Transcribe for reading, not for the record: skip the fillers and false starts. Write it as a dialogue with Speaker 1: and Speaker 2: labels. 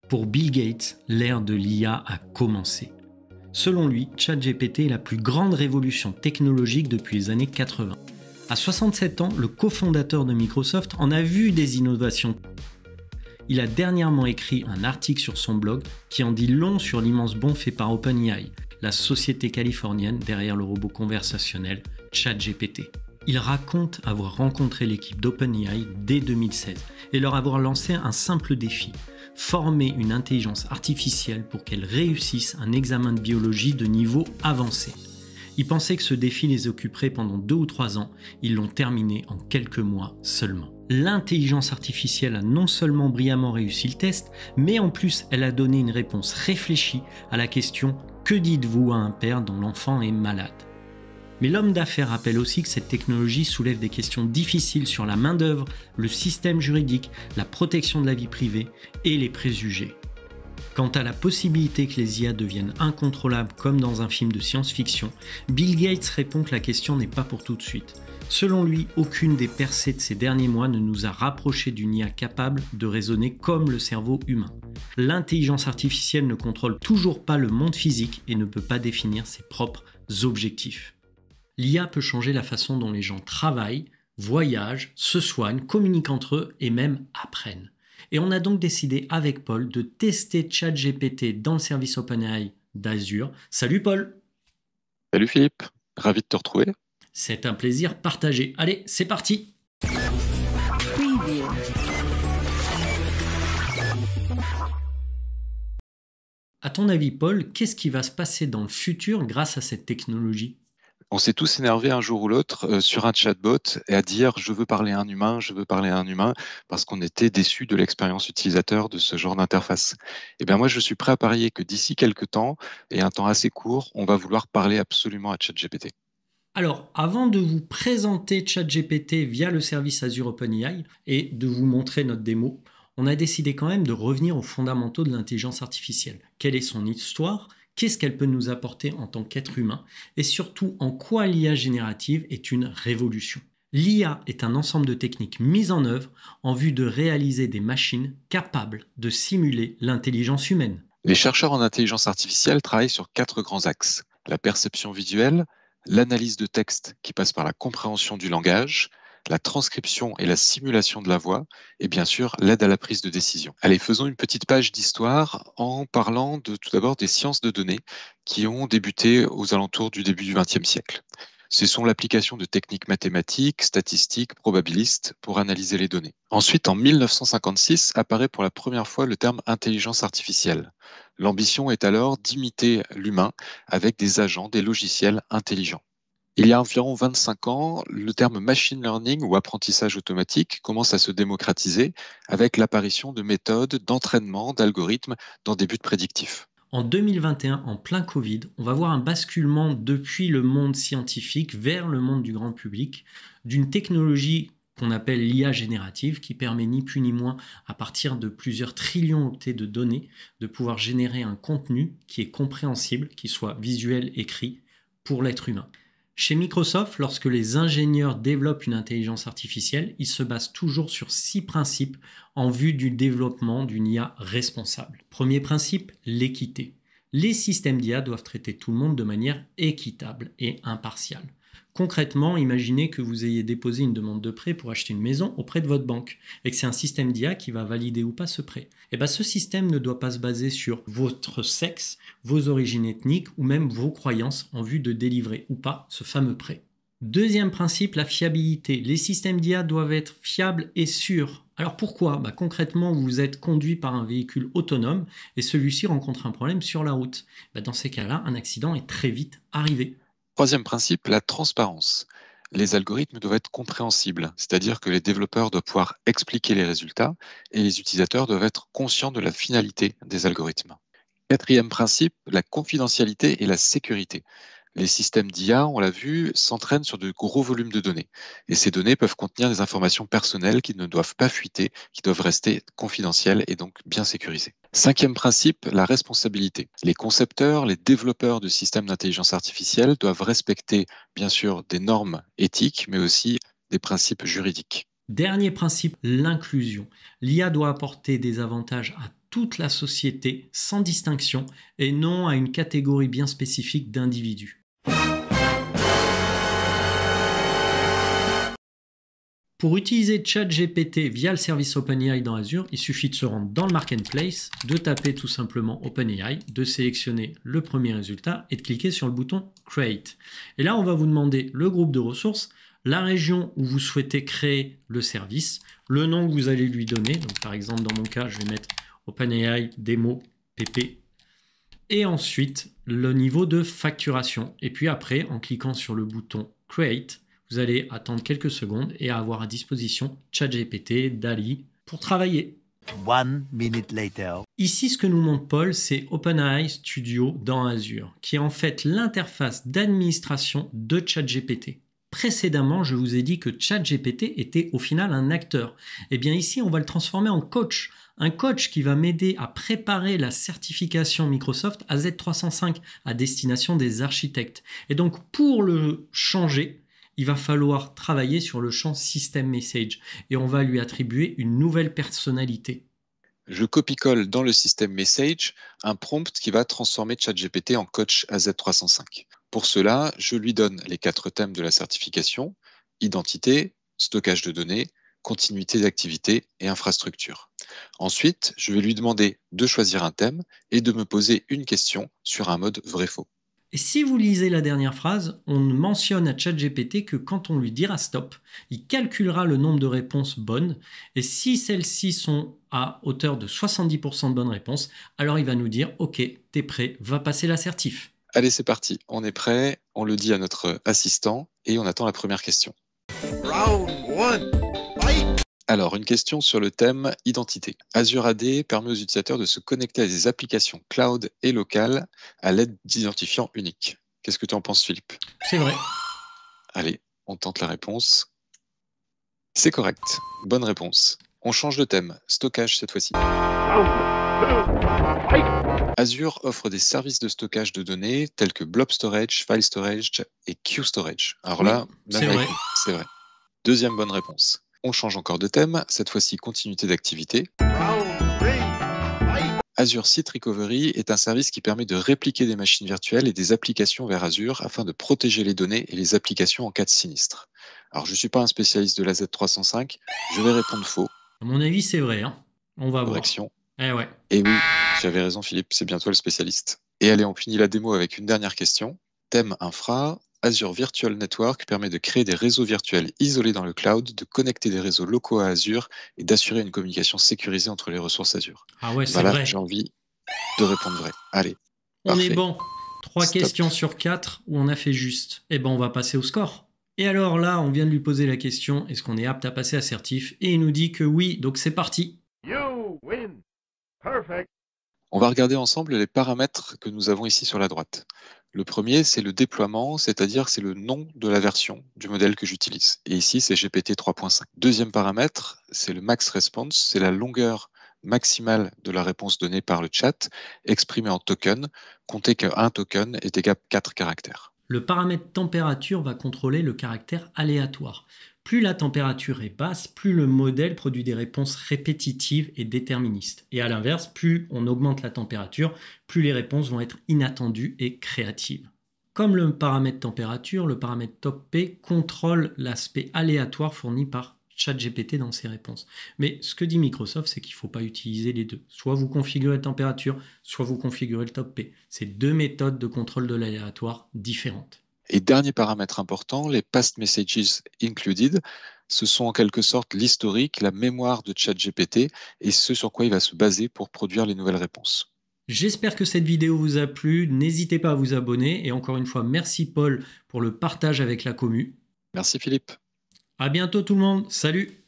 Speaker 1: Pour Bill Gates, l'ère de l'IA a commencé. Selon lui, ChatGPT est la plus grande révolution technologique depuis les années 80. À 67 ans, le cofondateur de Microsoft en a vu des innovations. Il a dernièrement écrit un article sur son blog qui en dit long sur l'immense bond fait par OpenAI, la société californienne derrière le robot conversationnel ChatGPT. Il raconte avoir rencontré l'équipe d'OpenAI dès 2016 et leur avoir lancé un simple défi: former une intelligence artificielle pour qu'elle réussisse un examen de biologie de niveau avancé. Ils pensaient que ce défi les occuperait pendant 2 ou 3 ans, ils l'ont terminé en quelques mois seulement. L'intelligence artificielle a non seulement brillamment réussi le test, mais en plus elle a donné une réponse réfléchie à la question « Que dites-vous à un père dont l'enfant est malade ?» Mais l'homme d'affaires rappelle aussi que cette technologie soulève des questions difficiles sur la main-d'œuvre, le système juridique, la protection de la vie privée et les préjugés. Quant à la possibilité que les IA deviennent incontrôlables comme dans un film de science-fiction, Bill Gates répond que la question n'est pas pour tout de suite. Selon lui, aucune des percées de ces derniers mois ne nous a rapprochés d'une IA capable de raisonner comme le cerveau humain. L'intelligence artificielle ne contrôle toujours pas le monde physique et ne peut pas définir ses propres objectifs. L'IA peut changer la façon dont les gens travaillent, voyagent, se soignent, communiquent entre eux et même apprennent. Et on a donc décidé avec Paul de tester ChatGPT dans le service OpenAI d'Azure. Salut Paul!
Speaker 2: Salut Philippe, ravi de te retrouver.
Speaker 1: C'est un plaisir partagé. Allez, c'est parti! À ton avis Paul, qu'est-ce qui va se passer dans le futur grâce à cette technologie?
Speaker 2: On s'est tous énervés un jour ou l'autre sur un chatbot et à dire je veux parler à un humain, je veux parler à un humain, parce qu'on était déçus de l'expérience utilisateur de ce genre d'interface. Et bien moi je suis prêt à parier que d'ici quelques temps, et un temps assez court, on va vouloir parler absolument à ChatGPT.
Speaker 1: Alors, avant de vous présenter ChatGPT via le service Azure OpenAI et de vous montrer notre démo, on a décidé quand même de revenir aux fondamentaux de l'intelligence artificielle. Quelle est son histoire? Qu'est-ce qu'elle peut nous apporter en tant qu'être humain? Et surtout, en quoi l'IA générative est une révolution? L'IA est un ensemble de techniques mises en œuvre en vue de réaliser des machines capables de simuler l'intelligence humaine.
Speaker 2: Les chercheurs en intelligence artificielle travaillent sur 4 grands axes: la perception visuelle, l'analyse de texte qui passe par la compréhension du langage, la transcription et la simulation de la voix, et bien sûr l'aide à la prise de décision. Allez, faisons une petite page d'histoire en parlant tout d'abord des sciences de données qui ont débuté aux alentours du début du XXe siècle. Ce sont l'application de techniques mathématiques, statistiques, probabilistes pour analyser les données. Ensuite, en 1956, apparaît pour la première fois le terme intelligence artificielle. L'ambition est alors d'imiter l'humain avec des agents, des logiciels intelligents. Il y a environ 25 ans, le terme machine learning ou apprentissage automatique commence à se démocratiser avec l'apparition de méthodes d'entraînement d'algorithmes dans des buts prédictifs.
Speaker 1: En 2021, en plein Covid, on va voir un basculement depuis le monde scientifique vers le monde du grand public d'une technologie qu'on appelle l'IA générative, qui permet ni plus ni moins, à partir de plusieurs trillions octets de données, de pouvoir générer un contenu qui est compréhensible, qui soit visuel, écrit, pour l'être humain. Chez Microsoft, lorsque les ingénieurs développent une intelligence artificielle, ils se basent toujours sur 6 principes en vue du développement d'une IA responsable. Premier principe, l'équité. Les systèmes d'IA doivent traiter tout le monde de manière équitable et impartiale. Concrètement, imaginez que vous ayez déposé une demande de prêt pour acheter une maison auprès de votre banque et que c'est un système d'IA qui va valider ou pas ce prêt. Et bien, ce système ne doit pas se baser sur votre sexe, vos origines ethniques ou même vos croyances en vue de délivrer ou pas ce fameux prêt. Deuxième principe, la fiabilité. Les systèmes d'IA doivent être fiables et sûrs. Alors pourquoi? Concrètement, vous êtes conduit par un véhicule autonome et celui-ci rencontre un problème sur la route. Dans ces cas-là, un accident est très vite arrivé.
Speaker 2: Troisième principe, la transparence. Les algorithmes doivent être compréhensibles, c'est-à-dire que les développeurs doivent pouvoir expliquer les résultats et les utilisateurs doivent être conscients de la finalité des algorithmes. Quatrième principe, la confidentialité et la sécurité. Les systèmes d'IA, on l'a vu, s'entraînent sur de gros volumes de données. Et ces données peuvent contenir des informations personnelles qui ne doivent pas fuiter, qui doivent rester confidentielles et donc bien sécurisées. Cinquième principe, la responsabilité. Les concepteurs, les développeurs de systèmes d'intelligence artificielle doivent respecter, bien sûr, des normes éthiques, mais aussi des principes juridiques.
Speaker 1: Dernier principe, l'inclusion. L'IA doit apporter des avantages à toute la société sans distinction et non à une catégorie bien spécifique d'individus. Pour utiliser ChatGPT via le service OpenAI dans Azure, il suffit de se rendre dans le Marketplace, de taper tout simplement OpenAI, de sélectionner le premier résultat et de cliquer sur le bouton Create. Et là, on va vous demander le groupe de ressources, la région où vous souhaitez créer le service, le nom que vous allez lui donner. Donc, par exemple, dans mon cas, je vais mettre OpenAI Demo PP. Et ensuite, le niveau de facturation. Et puis après, en cliquant sur le bouton Create, vous allez attendre quelques secondes et avoir à disposition ChatGPT, DALL-E pour travailler.
Speaker 3: 1 minute later.
Speaker 1: Ici, ce que nous montre Paul, c'est OpenAI Studio dans Azure, qui est en fait l'interface d'administration de ChatGPT. Précédemment, je vous ai dit que ChatGPT était au final un acteur. Eh bien ici, on va le transformer en coach. Un coach qui va m'aider à préparer la certification Microsoft AZ305 à destination des architectes. Et donc, pour le changer, il va falloir travailler sur le champ System Message et on va lui attribuer une nouvelle personnalité.
Speaker 2: Je copie-colle dans le System Message un prompt qui va transformer ChatGPT en coach AZ305. Pour cela, je lui donne les 4 thèmes de la certification: identité, stockage de données, continuité d'activité et infrastructure. Ensuite, je vais lui demander de choisir un thème et de me poser une question sur un mode vrai-faux.
Speaker 1: Et si vous lisez la dernière phrase, on mentionne à ChatGPT que quand on lui dira stop, il calculera le nombre de réponses bonnes et si celles-ci sont à hauteur de 70% de bonnes réponses, alors il va nous dire « Ok, t'es prêt, va passer l'assertif ».
Speaker 2: Allez, c'est parti, on est prêt, on le dit à notre assistant et on attend la première question.
Speaker 3: Round 1, fight!
Speaker 2: Alors, une question sur le thème identité. Azure AD permet aux utilisateurs de se connecter à des applications cloud et locales à l'aide d'identifiants uniques. Qu'est-ce que tu en penses, Philippe?
Speaker 1: C'est vrai.
Speaker 2: Allez, on tente la réponse. C'est correct. Bonne réponse. On change de thème. Stockage cette fois-ci. Azure offre des services de stockage de données tels que Blob Storage, File Storage et Queue Storage. Alors
Speaker 1: Oui,
Speaker 2: là,
Speaker 1: c'est
Speaker 2: même avec
Speaker 1: vrai.
Speaker 2: nous, c'est vrai. Deuxième bonne réponse. On change encore de thème, cette fois-ci continuité d'activité. Azure Site Recovery est un service qui permet de répliquer des machines virtuelles et des applications vers Azure afin de protéger les données et les applications en cas de sinistre. Alors je ne suis pas un spécialiste de la Z305, je vais répondre faux.
Speaker 1: À mon avis, c'est vrai. Hein. On va voir.
Speaker 2: Correction.
Speaker 1: Eh ouais.
Speaker 2: Et oui, j'avais raison Philippe, c'est bien toi le spécialiste. Et allez, on finit la démo avec une dernière question. Thème infra. Azure Virtual Network permet de créer des réseaux virtuels isolés dans le cloud, de connecter des réseaux locaux à Azure et d'assurer une communication sécurisée entre les ressources Azure.
Speaker 1: Ah ouais, c'est
Speaker 2: Voilà,
Speaker 1: vrai.
Speaker 2: j'ai envie de répondre vrai. Allez,
Speaker 1: On
Speaker 2: parfait.
Speaker 1: est bon. 3
Speaker 2: Stop.
Speaker 1: questions sur 4 où on a fait juste. Eh ben, on va passer au score. Et alors là, on vient de lui poser la question, est-ce qu'on est apte à passer assertif? Et il nous dit que oui, donc c'est parti.
Speaker 3: You win. Perfect.
Speaker 2: On va regarder ensemble les paramètres que nous avons ici sur la droite. Le premier, c'est le déploiement, c'est-à-dire c'est le nom de la version du modèle que j'utilise. Et ici, c'est GPT 3.5. Deuxième paramètre, c'est le max response, c'est la longueur maximale de la réponse donnée par le chat, exprimée en token. Comptez qu'un token est égal à 4 caractères.
Speaker 1: Le paramètre température va contrôler le caractère aléatoire. Plus la température est basse, plus le modèle produit des réponses répétitives et déterministes. Et à l'inverse, plus on augmente la température, plus les réponses vont être inattendues et créatives. Comme le paramètre température, le paramètre top P contrôle l'aspect aléatoire fourni par ChatGPT dans ses réponses. Mais ce que dit Microsoft, c'est qu'il ne faut pas utiliser les deux. Soit vous configurez la température, soit vous configurez le top P. C'est deux méthodes de contrôle de l'aléatoire différentes.
Speaker 2: Et dernier paramètre important, les past messages included, ce sont en quelque sorte l'historique, la mémoire de ChatGPT et ce sur quoi il va se baser pour produire les nouvelles réponses.
Speaker 1: J'espère que cette vidéo vous a plu. N'hésitez pas à vous abonner. Et encore une fois, merci Paul pour le partage avec la commu.
Speaker 2: Merci Philippe.
Speaker 1: À bientôt tout le monde. Salut!